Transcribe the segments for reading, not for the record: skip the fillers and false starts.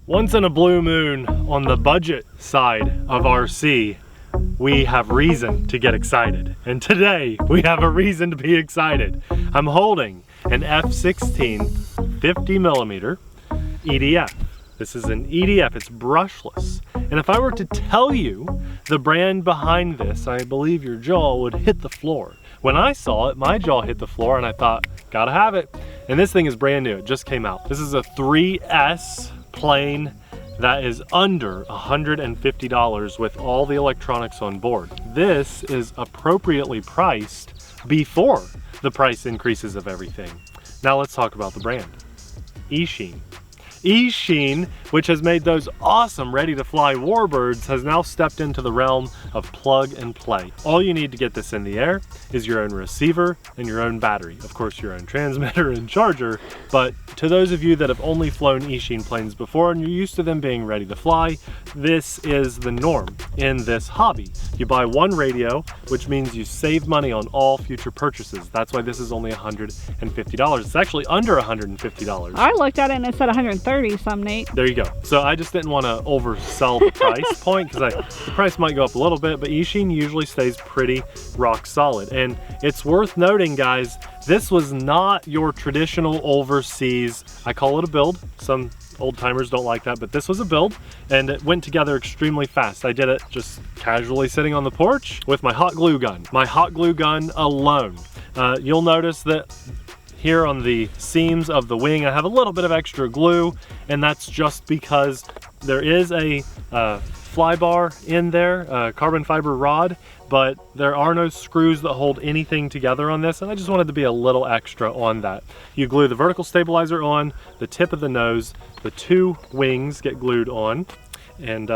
Once in a blue moon on the budget side of RC, we have reason to get excited. And today we have a reason to be excited. I'm holding an F16 50mm EDF. This is an EDF, it's brushless. And if I were to tell you the brand behind this, I believe your jaw would hit the floor. When I saw it, my jaw hit the floor and I thought, gotta have it. And this thing is brand new, it just came out. This is a 3S plane that is under $150 with all the electronics on board. This is appropriately priced before the price increases of everything. Now let's talk about the brand. Eachine. Eachine, which has made those awesome ready-to-fly warbirds, has now stepped into the realm of plug and play. All you need to get this in the air is your own receiver and your own battery. Of course, your own transmitter and charger, but to those of you that have only flown Eachine planes before and you're used to them being ready to fly, this is the norm in this hobby. You buy one radio, which means you save money on all future purchases. That's why this is only $150. It's actually under $150. I looked at it and it said 130 some, Nate. There you go. So I just didn't want to oversell the price point because the price might go up a little bit, but Eachine usually stays pretty rock solid. And it's worth noting, guys, this was not your traditional overseas, I call it a build. Some old timers don't like that, but this was a build and it went together extremely fast. I did it just casually sitting on the porch with my hot glue gun. My hot glue gun alone. You'll notice that here on the seams of the wing, I have a little bit of extra glue, and that's just because there is a fly bar in there, a carbon fiber rod, but there are no screws that hold anything together on this, and I just wanted to be a little extra on that. You glue the vertical stabilizer on, the tip of the nose, the two wings get glued on, and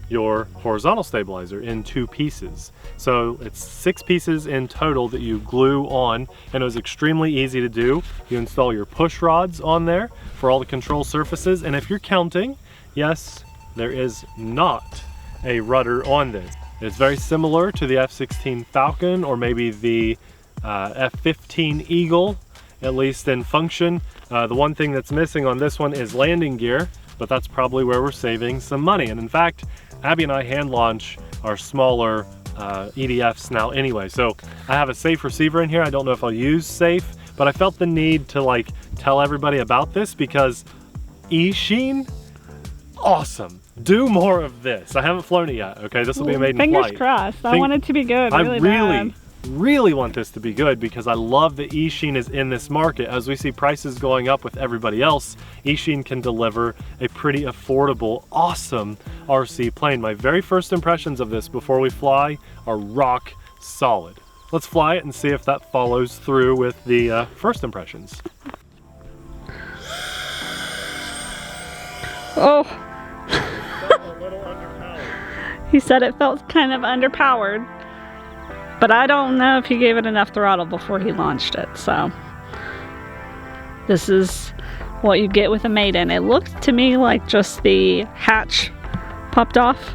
your horizontal stabilizer in 2 pieces. So it's 6 pieces in total that you glue on, and it was extremely easy to do. You install your push rods on there for all the control surfaces, and if you're counting, yes, there is not a rudder on this. It's very similar to the F16 Falcon or maybe the F15 Eagle, at least in function. The one thing that's missing on this one is landing gear, but that's probably where we're saving some money. And in fact, Abby and I hand launch our smaller EDFs now anyway. So I have a safe receiver in here. I don't know if I'll use safe, but I felt the need to like tell everybody about this because Eachine, awesome. Do more of this. I haven't flown it yet, okay? This will be a maiden flight. Fingers crossed. I want it to be good, I really want this to be good because I love that Eachine is in this market. As we see prices going up with everybody else, Eachine can deliver a pretty affordable, awesome RC plane. My very first impressions of this before we fly are rock solid. Let's fly it and see if that follows through with the first impressions. Oh. He said it felt kind of underpowered. But I don't know if he gave it enough throttle before he launched it, so. This is what you get with a maiden. It looked to me like just the hatch popped off.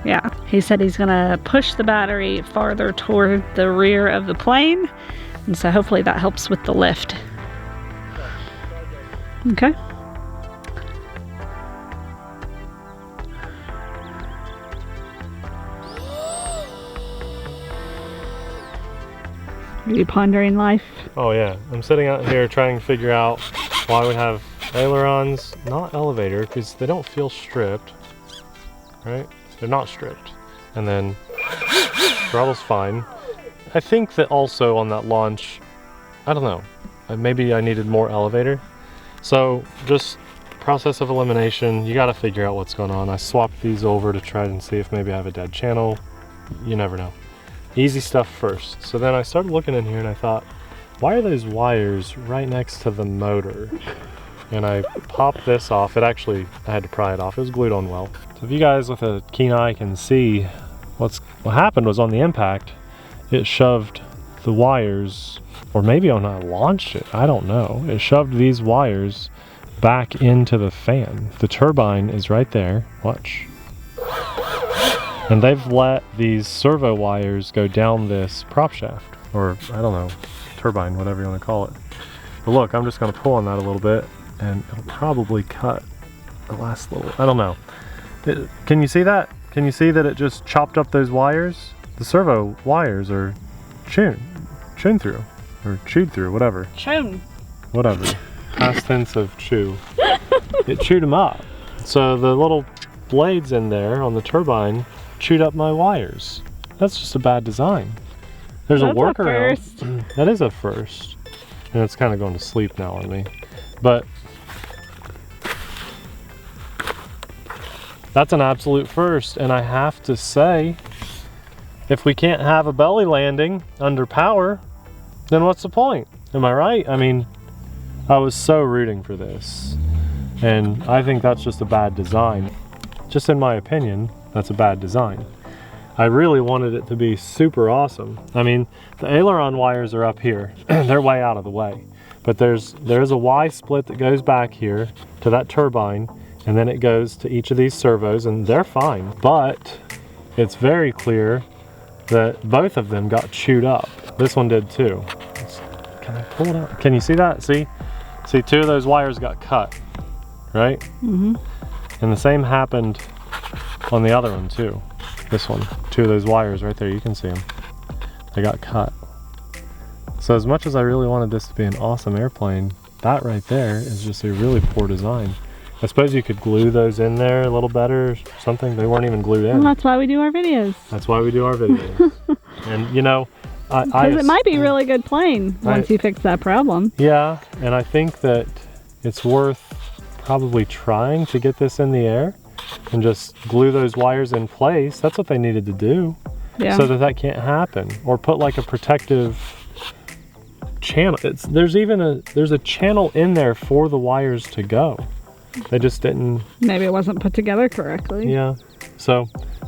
Yeah, he said he's gonna push the battery farther toward the rear of the plane, and so hopefully that helps with the lift. Okay. Are you pondering life? Oh yeah, I'm sitting out here trying to figure out why we have ailerons, not elevator, because they don't feel stripped, right? They're not stripped. And then throttle's fine. I think that also on that launch, I don't know, maybe I needed more elevator. So just process of elimination, you gotta figure out what's going on. I swapped these over to try and see if maybe I have a dead channel. You never know. Easy stuff first. So then I started looking in here and I thought, why are those wires right next to the motor? And I popped this off. It actually, I had to pry it off. It was glued on well. So if you guys with a keen eye can see, what happened was on the impact, it shoved the wires, or maybe when I launched it, I don't know. It shoved these wires back into the fan. The turbine is right there, watch. And they've let these servo wires go down this prop shaft, or I don't know, turbine, whatever you want to call it. But look, I'm just going to pull on that a little bit, and it'll probably cut the last little, I don't know. Can you see that? Can you see that it just chopped up those wires? The servo wires are chewed through, or chewed through, whatever. Whatever. Past tense of chew. It chewed them up. So the little blades in there on the turbine chewed up my wires. That's just a bad design. There's a workaround. That is a first. And it's kind of going to sleep now on me. But that's an absolute first. And I have to say, if we can't have a belly landing under power, then what's the point? Am I right? I mean, I was so rooting for this. And I think that's just a bad design. Just in my opinion, that's a bad design. I really wanted it to be super awesome. I mean, the aileron wires are up here. They're way out of the way. But there's a Y split that goes back here to that turbine, and then it goes to each of these servos, and they're fine. But it's very clear that both of them got chewed up. This one did too. Can I pull it out? Can you see that? See, two of those wires got cut, right? Mm-hmm. And the same happened on the other one too. This one, two of those wires right there, you can see them. They got cut. So as much as I really wanted this to be an awesome airplane, that right there is just a really poor design. I suppose you could glue those in there a little better or something. They weren't even glued in. Well, that's why we do our videos. That's why we do our videos. And you know, because it might be a really good plane once you fix that problem. Yeah, and I think that it's worth probably trying to get this in the air and just glue those wires in place. That's what they needed to do. Yeah. So that can't happen. Or put like a protective channel. There's a channel in there for the wires to go. They just didn't. Maybe it wasn't put together correctly. Yeah. So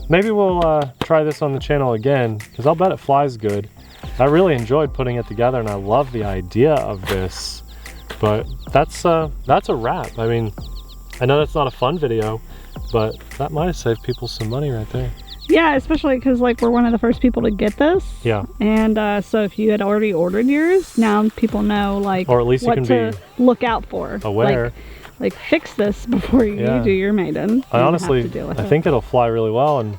maybe we'll try this on the channel again, because I'll bet it flies good. I really enjoyed putting it together, and I love the idea of this. But that's a wrap. I mean, I know that's not a fun video, but that might have saved people some money right there. Yeah, especially because like we're one of the first people to get this. Yeah. And so if you had already ordered yours, now people know like or at least what to look out for. Aware. Like fix this before you do your maiden. I honestly, I think it'll fly really well, and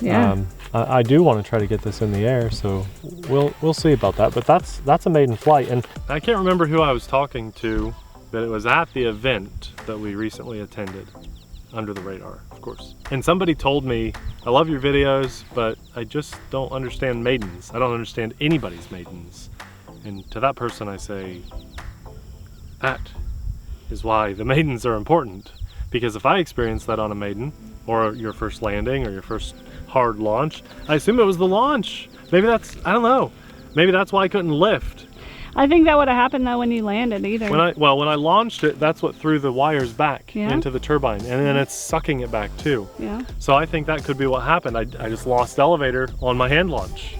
yeah. I do want to try to get this in the air, so we'll see about that. But that's a maiden flight, and I can't remember who I was talking to, but it was at the event that we recently attended, Under the Radar, of course. And somebody told me, I love your videos, but I just don't understand maidens. I don't understand anybody's maidens. And to that person I say, that is why the maidens are important. Because if I experienced that on a maiden, or your first landing, or your first hard launch, I assume it was the launch. Maybe that's, I don't know. Maybe that's why I couldn't lift. I think that would have happened though when you landed either. When I launched it, that's what threw the wires back into the turbine, and then it's sucking it back too. Yeah. So I think that could be what happened. I just lost elevator on my hand launch,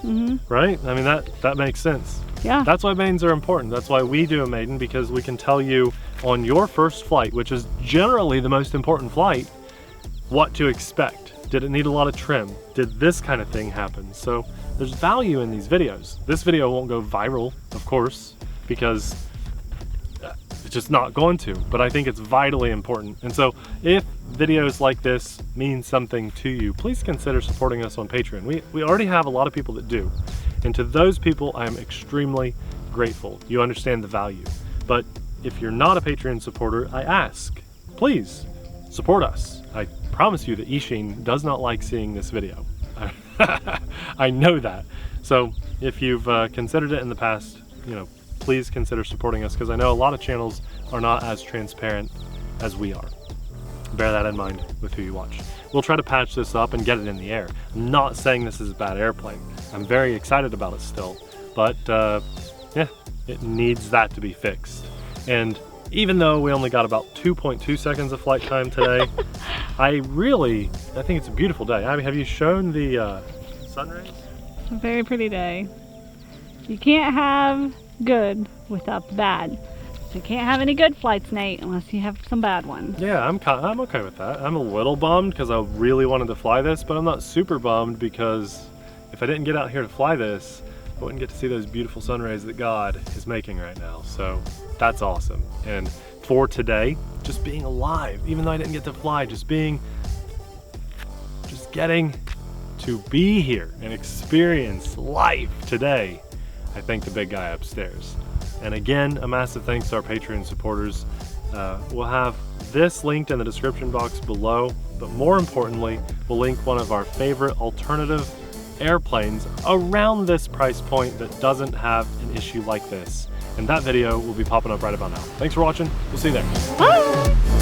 right? I mean, that makes sense. Yeah. That's why maidens are important. That's why we do a maiden, because we can tell you on your first flight, which is generally the most important flight, what to expect. Did it need a lot of trim? Did this kind of thing happen? So there's value in these videos. This video won't go viral, of course, because it's just not going to, but I think it's vitally important. And so if videos like this mean something to you, please consider supporting us on Patreon. We already have a lot of people that do. And to those people, I am extremely grateful. You understand the value. But if you're not a Patreon supporter, I ask, please support us. I promise you that Eachine does not like seeing this video. I know that. So if you've considered it in the past, you know, please consider supporting us, because I know a lot of channels are not as transparent as we are. Bear that in mind with who you watch. We'll try to patch this up and get it in the air. I'm not saying this is a bad airplane. I'm very excited about it still, but yeah, it needs that to be fixed. And even though we only got about 2.2 seconds of flight time today, I think it's a beautiful day. I mean, have you shown the sun rays? It's a very pretty day. You can't have good without the bad. You can't have any good flights, Nate, unless you have some bad ones. Yeah, I'm okay with that. I'm a little bummed because I really wanted to fly this, but I'm not super bummed because if I didn't get out here to fly this, I wouldn't get to see those beautiful sun rays that God is making right now. So that's awesome. And for today, just being alive, even though I didn't get to fly, just getting to be here and experience life today. I thank the big guy upstairs. And again, a massive thanks to our Patreon supporters. We'll have this linked in the description box below, but more importantly, we'll link one of our favorite alternative airplanes around this price point that doesn't have an issue like this. And that video will be popping up right about now. Thanks for watching. We'll see you there. Bye.